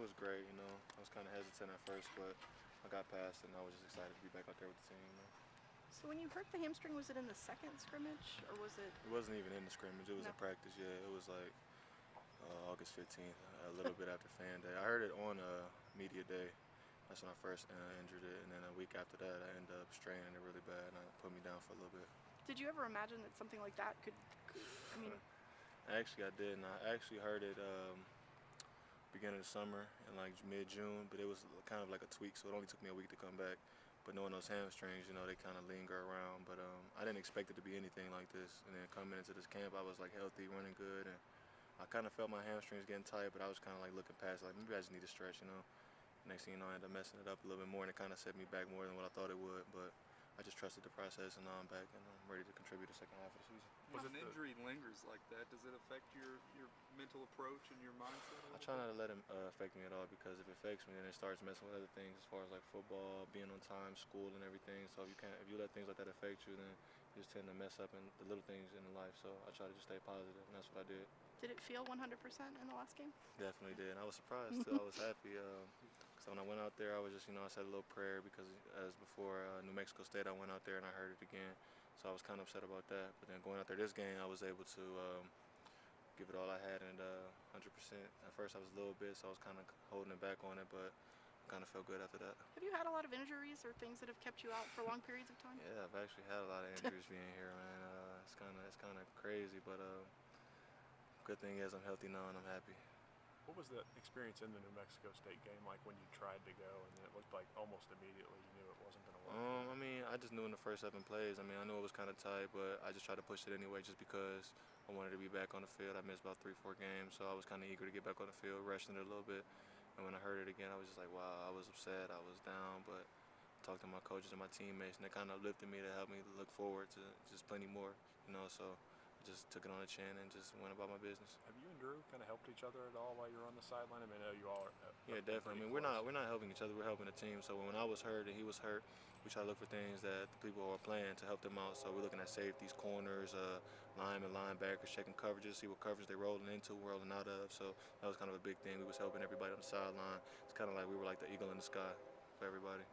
was great, you know. I was kind of hesitant at first, but I got past it, and I was just excited to be back out there with the team, you know. So when you hurt the hamstring, was it in the second scrimmage, or was it? It wasn't even in the scrimmage. It was in No. practice, yeah. It was like August 15th, a little bit after fan day. I heard it on media day. That's when I first injured it, and then a week after that, I ended up straining it really bad, and it put me down for a little bit. Did you ever imagine that something like that could I mean, Actually, I did, and I actually heard it beginning of the summer in like mid-June, but it was kind of like a tweak, so it only took me a week to come back. But knowing those hamstrings, you know, they kind of linger around. But I didn't expect it to be anything like this. And then coming into this camp, I was like healthy, running good, and I kind of felt my hamstrings getting tight, but I was kind of like looking past, like maybe I just need to stretch, you know. Next thing you know, I ended up messing it up a little bit more, and it kind of set me back more than what I thought it would. But I just trusted the process, and now I'm back, and I'm ready to contribute the second half of the season. When an injury lingers like that, does it affect your mental approach and your mindset? I try not to let it affect me at all, because if it affects me, then it starts messing with other things as far as like football, being on time, school, and everything. So if you let things like that affect you, then you just tend to mess up in the little things in life. So I try to just stay positive, and that's what I did. did it feel 100% in the last game? Definitely did. And I was surprised too. I was happy. So when I went out there, I was just, you know, I said a little prayer, because as before New Mexico State, I went out there and I heard it again. So I was kind of upset about that. But then going out there this game, I was able to give it all I had, and 100%. At first I was a little bit, so I was kind of holding it back on it, but I kind of felt good after that. Have you had a lot of injuries or things that have kept you out for long periods of time? Yeah, I've actually had a lot of injuries being here, man. It's kind of crazy, but good thing is I'm healthy now and I'm happy. What was the experience in the New Mexico State game like when you tried to go and it looked like almost immediately you knew it wasn't going to work? I mean, I just knew in the first 7 plays. I mean, I knew it was kind of tight, but I just tried to push it anyway, just because I wanted to be back on the field. I missed about 3-4 games, so I was kind of eager to get back on the field, rushing it a little bit. And when I heard it again, I was just like, wow, I was upset, I was down, but I talked to my coaches and my teammates, and they kind of lifted me to help me look forward to just plenty more, you know, so I just took it on the chin and just went about my business. Have you and Drew kind of helped each other at all while you were on the sideline? I mean, I know you all are. Yeah, definitely. I mean, we're not helping each other. We're helping the team. So when I was hurt and he was hurt, we try to look for things that the people who are playing to help them out. So we're looking at safeties, corners, linemen, linebackers, checking coverages, see what coverage they're rolling into, rolling out of. So that was kind of a big thing. We was helping everybody on the sideline. It's kind of like we were like the eagle in the sky for everybody.